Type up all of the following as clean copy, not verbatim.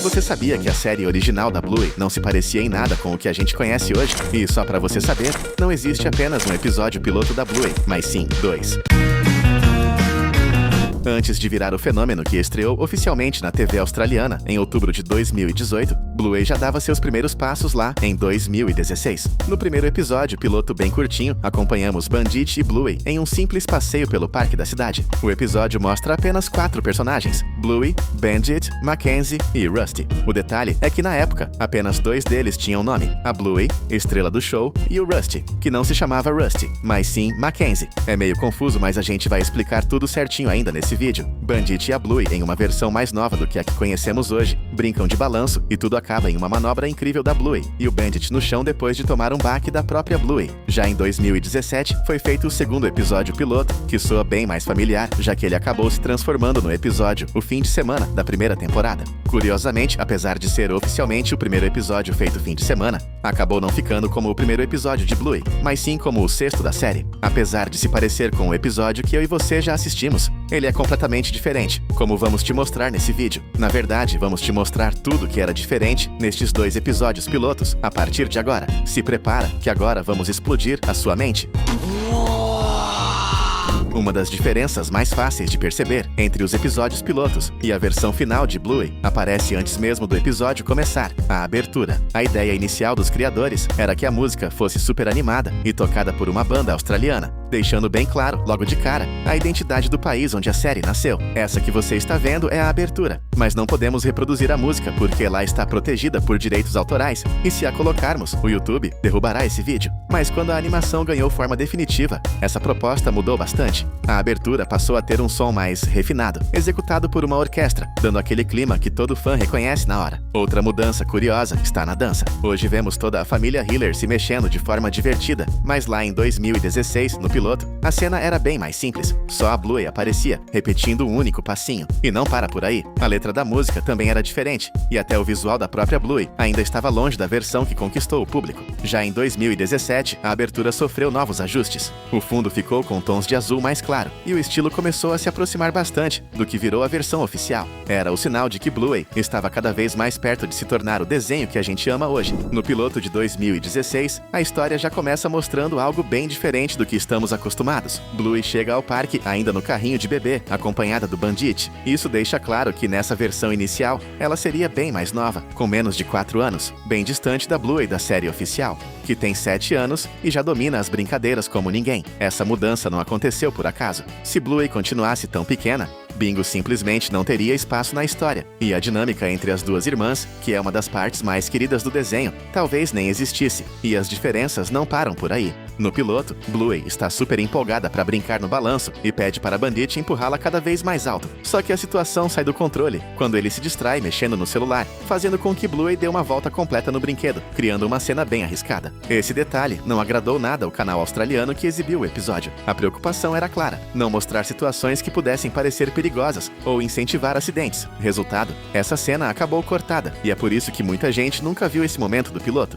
Você sabia que a série original da Bluey não se parecia em nada com o que a gente conhece hoje? E só pra você saber, não existe apenas um episódio piloto da Bluey, mas sim 2. Antes de virar o fenômeno que estreou oficialmente na TV australiana em outubro de 2018, Bluey já dava seus primeiros passos lá em 2016. No primeiro episódio, piloto bem curtinho, acompanhamos Bandit e Bluey em um simples passeio pelo parque da cidade. O episódio mostra apenas 4 personagens: Bluey, Bandit, Mackenzie e Rusty. O detalhe é que na época, apenas 2 deles tinham nome: a Bluey, estrela do show, e o Rusty, que não se chamava Rusty, mas sim Mackenzie. É meio confuso, mas a gente vai explicar tudo certinho ainda nesse vídeo. Bandit e a Bluey, em uma versão mais nova do que a que conhecemos hoje, brincam de balanço e tudo acaba em uma manobra incrível da Bluey e o Bandit no chão depois de tomar um baque da própria Bluey. Já em 2017, foi feito o segundo episódio piloto, que soa bem mais familiar, já que ele acabou se transformando no episódio O Fim de Semana da primeira temporada. Curiosamente, apesar de ser oficialmente o primeiro episódio feito fim de semana, acabou não ficando como o primeiro episódio de Bluey, mas sim como o 6º da série. Apesar de se parecer com o episódio que eu e você já assistimos, ele é completamente diferente, como vamos te mostrar nesse vídeo. Na verdade, vamos te mostrar tudo que era diferente nestes 2 episódios pilotos a partir de agora. Se prepara, que agora vamos explodir a sua mente. Uma das diferenças mais fáceis de perceber entre os episódios pilotos e a versão final de Bluey aparece antes mesmo do episódio começar, a abertura. A ideia inicial dos criadores era que a música fosse super animada e tocada por uma banda australiana, deixando bem claro, logo de cara, a identidade do país onde a série nasceu. Essa que você está vendo é a abertura, mas não podemos reproduzir a música porque ela está protegida por direitos autorais e se a colocarmos, o YouTube derrubará esse vídeo. Mas quando a animação ganhou forma definitiva, essa proposta mudou bastante. A abertura passou a ter um som mais refinado, executado por uma orquestra, dando aquele clima que todo fã reconhece na hora. Outra mudança curiosa está na dança. Hoje vemos toda a família Hiller se mexendo de forma divertida, mas lá em 2016, no piloto, a cena era bem mais simples. Só a Bluey aparecia, repetindo um único passinho. E não para por aí. A letra da música também era diferente, e até o visual da própria Bluey ainda estava longe da versão que conquistou o público. Já em 2017, a abertura sofreu novos ajustes. O fundo ficou com tons de azul mais claro, e o estilo começou a se aproximar bastante do que virou a versão oficial. Era o sinal de que Bluey estava cada vez mais perto de se tornar o desenho que a gente ama hoje. No piloto de 2016, a história já começa mostrando algo bem diferente do que estamos acostumados. Bluey chega ao parque ainda no carrinho de bebê, acompanhada do Bandit. Isso deixa claro que nessa versão inicial, ela seria bem mais nova, com menos de 4 anos, bem distante da Bluey da série oficial, que tem 7 anos e já domina as brincadeiras como ninguém. Essa mudança não aconteceu por acaso. Se Bluey continuasse tão pequena, Bingo simplesmente não teria espaço na história, e a dinâmica entre as duas irmãs, que é uma das partes mais queridas do desenho, talvez nem existisse, e as diferenças não param por aí. No piloto, Bluey está super empolgada para brincar no balanço e pede para Bandit empurrá-la cada vez mais alto. Só que a situação sai do controle quando ele se distrai mexendo no celular, fazendo com que Bluey dê uma volta completa no brinquedo, criando uma cena bem arriscada. Esse detalhe não agradou nada ao canal australiano que exibiu o episódio. A preocupação era clara: não mostrar situações que pudessem parecer perigosas ou incentivar acidentes. Resultado, essa cena acabou cortada, e é por isso que muita gente nunca viu esse momento do piloto.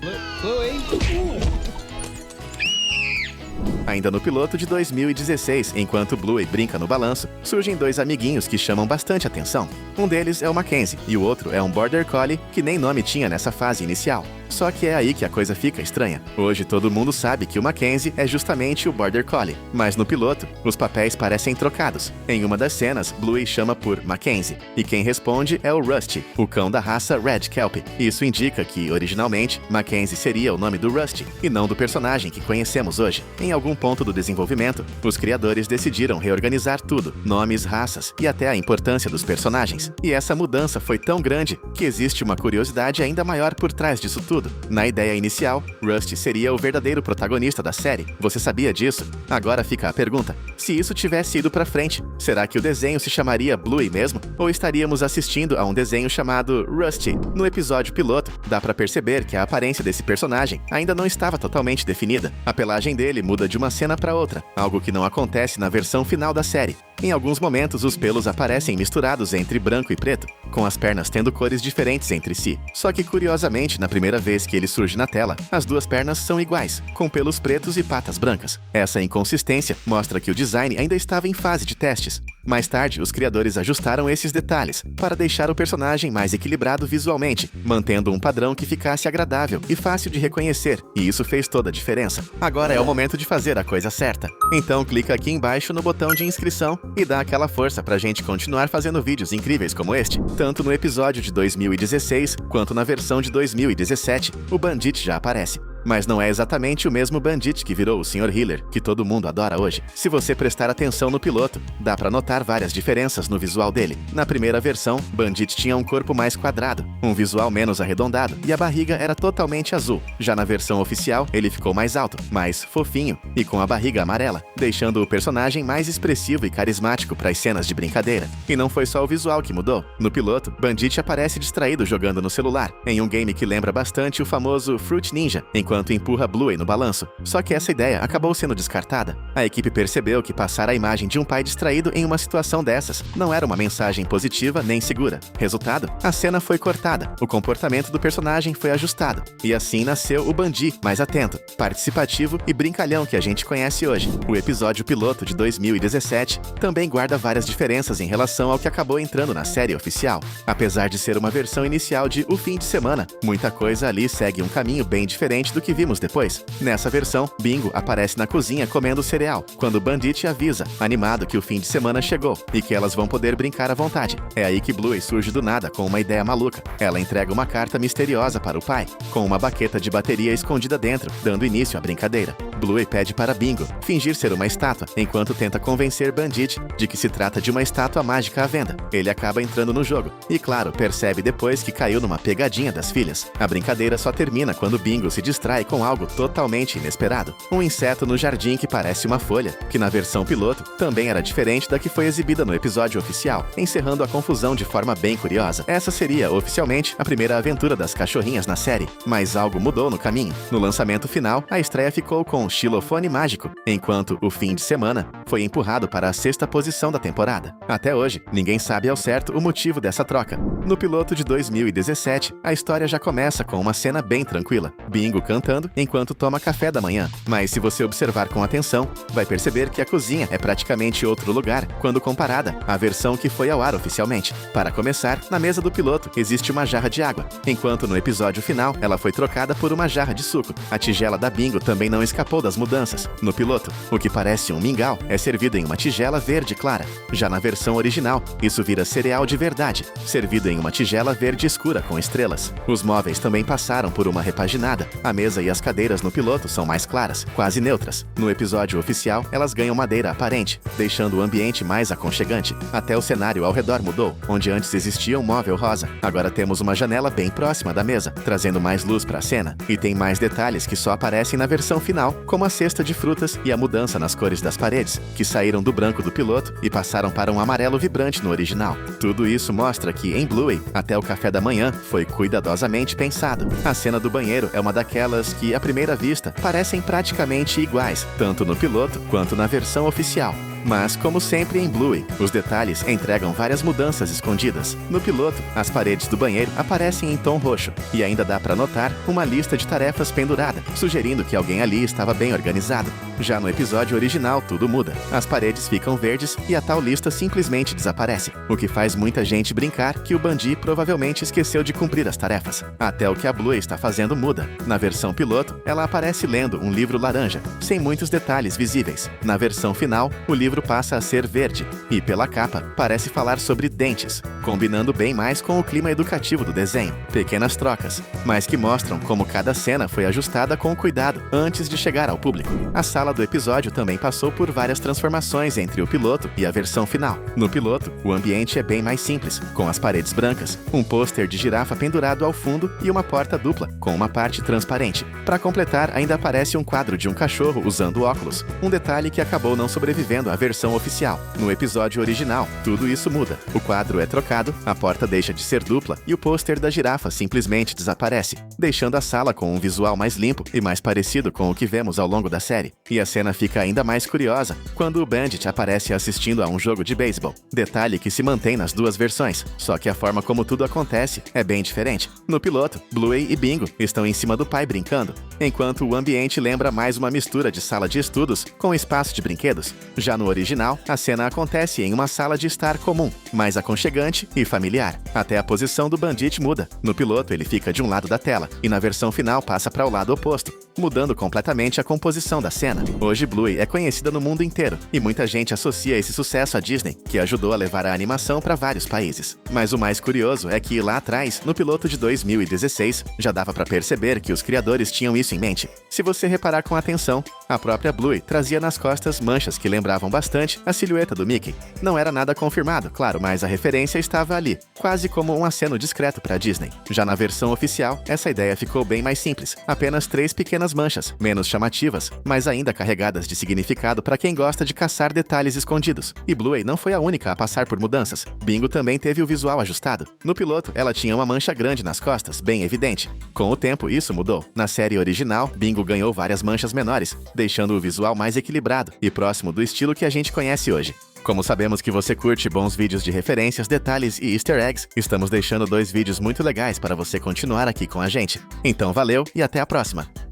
Ainda no piloto de 2016, enquanto Bluey brinca no balanço, surgem 2 amiguinhos que chamam bastante atenção. Um deles é o Mackenzie, e o outro é um Border Collie que nem nome tinha nessa fase inicial. Só que é aí que a coisa fica estranha. Hoje todo mundo sabe que o Mackenzie é justamente o Border Collie, mas no piloto, os papéis parecem trocados. Em uma das cenas, Bluey chama por Mackenzie, e quem responde é o Rusty, o cão da raça Red Kelpie. Isso indica que, originalmente, Mackenzie seria o nome do Rusty, e não do personagem que conhecemos hoje. Em algum ponto do desenvolvimento, os criadores decidiram reorganizar tudo, nomes, raças e até a importância dos personagens. E essa mudança foi tão grande que existe uma curiosidade ainda maior por trás disso tudo. Na ideia inicial, Rusty seria o verdadeiro protagonista da série. Você sabia disso? Agora fica a pergunta: se isso tivesse ido pra frente, será que o desenho se chamaria Bluey mesmo? Ou estaríamos assistindo a um desenho chamado Rusty? No episódio piloto, dá pra perceber que a aparência desse personagem ainda não estava totalmente definida. A pelagem dele muda de uma cena pra outra, algo que não acontece na versão final da série. Em alguns momentos, os pelos aparecem misturados entre branco e preto, com as pernas tendo cores diferentes entre si. Só que, curiosamente, na primeira vez que ele surge na tela, as duas pernas são iguais, com pelos pretos e patas brancas. Essa inconsistência mostra que o design ainda estava em fase de testes. Mais tarde, os criadores ajustaram esses detalhes para deixar o personagem mais equilibrado visualmente, mantendo um padrão que ficasse agradável e fácil de reconhecer, e isso fez toda a diferença. Agora é o momento de fazer a coisa certa. Então clica aqui embaixo no botão de inscrição e dá aquela força pra gente continuar fazendo vídeos incríveis como este. Tanto no episódio de 2016 quanto na versão de 2017, o Bandit já aparece. Mas não é exatamente o mesmo Bandit que virou o Sr. Healer, que todo mundo adora hoje. Se você prestar atenção no piloto, dá pra notar várias diferenças no visual dele. Na primeira versão, Bandit tinha um corpo mais quadrado, um visual menos arredondado, e a barriga era totalmente azul. Já na versão oficial, ele ficou mais alto, mais fofinho, e com a barriga amarela, deixando o personagem mais expressivo e carismático para as cenas de brincadeira. E não foi só o visual que mudou. No piloto, Bandit aparece distraído jogando no celular, em um game que lembra bastante o famoso Fruit Ninja, enquanto empurra Bluey no balanço. Só que essa ideia acabou sendo descartada. A equipe percebeu que passar a imagem de um pai distraído em uma situação dessas não era uma mensagem positiva nem segura. Resultado? A cena foi cortada, o comportamento do personagem foi ajustado, e assim nasceu o Bandi mais atento, participativo e brincalhão que a gente conhece hoje. O episódio piloto de 2017 também guarda várias diferenças em relação ao que acabou entrando na série oficial. Apesar de ser uma versão inicial de O Fim de Semana, muita coisa ali segue um caminho bem diferente do que vimos depois. Nessa versão, Bingo aparece na cozinha comendo cereal, quando Bandit avisa, animado, que o fim de semana chegou e que elas vão poder brincar à vontade. É aí que Bluey surge do nada com uma ideia maluca. Ela entrega uma carta misteriosa para o pai, com uma baqueta de bateria escondida dentro, dando início à brincadeira. Bluey pede para Bingo fingir ser uma estátua, enquanto tenta convencer Bandit de que se trata de uma estátua mágica à venda. Ele acaba entrando no jogo e, claro, percebe depois que caiu numa pegadinha das filhas. A brincadeira só termina quando Bingo se distrai com algo totalmente inesperado. Um inseto no jardim que parece uma folha, que na versão piloto também era diferente da que foi exibida no episódio oficial, encerrando a confusão de forma bem curiosa. Essa seria, oficialmente, a primeira aventura das cachorrinhas na série, mas algo mudou no caminho. No lançamento final, a estreia ficou com Xilofone Mágico, enquanto O Fim de Semana foi empurrado para a 6ª posição da temporada. Até hoje, ninguém sabe ao certo o motivo dessa troca. No piloto de 2017, a história já começa com uma cena bem tranquila. Bingo cantando enquanto toma café da manhã. Mas se você observar com atenção, vai perceber que a cozinha é praticamente outro lugar quando comparada à versão que foi ao ar oficialmente. Para começar, na mesa do piloto existe uma jarra de água, enquanto no episódio final ela foi trocada por uma jarra de suco. A tigela da Bingo também não escapou das mudanças. No piloto, o que parece um mingau é servido em uma tigela verde clara. Já na versão original, isso vira cereal de verdade, servido em uma tigela verde escura com estrelas. Os móveis também passaram por uma repaginada. A mesa e as cadeiras no piloto são mais claras, quase neutras. No episódio oficial, elas ganham madeira aparente, deixando o ambiente mais aconchegante. Até o cenário ao redor mudou, onde antes existia um móvel rosa. Agora temos uma janela bem próxima da mesa, trazendo mais luz para a cena. E tem mais detalhes que só aparecem na versão final, como a cesta de frutas e a mudança nas cores das paredes, que saíram do branco do piloto e passaram para um amarelo vibrante no original. Tudo isso mostra que, em Bluey, até o café da manhã foi cuidadosamente pensado. A cena do banheiro é uma daquelas que, à primeira vista, parecem praticamente iguais, tanto no piloto quanto na versão oficial. Mas, como sempre em Bluey, os detalhes entregam várias mudanças escondidas. No piloto, as paredes do banheiro aparecem em tom roxo, e ainda dá para notar uma lista de tarefas pendurada, sugerindo que alguém ali estava bem organizado. Já no episódio original, tudo muda. As paredes ficam verdes e a tal lista simplesmente desaparece, o que faz muita gente brincar que o Bandi provavelmente esqueceu de cumprir as tarefas. Até o que a Bluey está fazendo muda. Na versão piloto, ela aparece lendo um livro laranja, sem muitos detalhes visíveis. Na versão final, o livro passa a ser verde, e pela capa, parece falar sobre dentes, combinando bem mais com o clima educativo do desenho. Pequenas trocas, mas que mostram como cada cena foi ajustada com cuidado antes de chegar ao público. A sala do episódio também passou por várias transformações entre o piloto e a versão final. No piloto, o ambiente é bem mais simples, com as paredes brancas, um pôster de girafa pendurado ao fundo e uma porta dupla, com uma parte transparente. Para completar, ainda aparece um quadro de um cachorro usando óculos, um detalhe que acabou não sobrevivendo à versão oficial. No episódio original, tudo isso muda. O quadro é trocado, a porta deixa de ser dupla e o pôster da girafa simplesmente desaparece, deixando a sala com um visual mais limpo e mais parecido com o que vemos ao longo da série. E a cena fica ainda mais curiosa quando o Bandit aparece assistindo a um jogo de beisebol. Detalhe que se mantém nas duas versões, só que a forma como tudo acontece é bem diferente. No piloto, Bluey e Bingo estão em cima do pai brincando, enquanto o ambiente lembra mais uma mistura de sala de estudos com espaço de brinquedos. Já no original, a cena acontece em uma sala de estar comum, mais aconchegante e familiar. Até a posição do Bandit muda. No piloto, ele fica de um lado da tela, e na versão final passa para o lado oposto, mudando completamente a composição da cena. Hoje, Bluey é conhecida no mundo inteiro, e muita gente associa esse sucesso à Disney, que ajudou a levar a animação para vários países. Mas o mais curioso é que lá atrás, no piloto de 2016, já dava para perceber que os criadores tinham isso em mente. Se você reparar com atenção, a própria Bluey trazia nas costas manchas que lembravam bastante a silhueta do Mickey. Não era nada confirmado, claro, mas a referência estava ali, quase como um aceno discreto para a Disney. Já na versão oficial, essa ideia ficou bem mais simples, apenas 3 pequenas manchas, menos chamativas, mas ainda carregadas de significado para quem gosta de caçar detalhes escondidos. E Bluey não foi a única a passar por mudanças. Bingo também teve o visual ajustado. No piloto, ela tinha uma mancha grande nas costas, bem evidente. Com o tempo, isso mudou. Na série original, Bingo ganhou várias manchas menores, deixando o visual mais equilibrado e próximo do estilo que a gente conhece hoje. Como sabemos que você curte bons vídeos de referências, detalhes e easter eggs, estamos deixando 2 vídeos muito legais para você continuar aqui com a gente. Então valeu e até a próxima!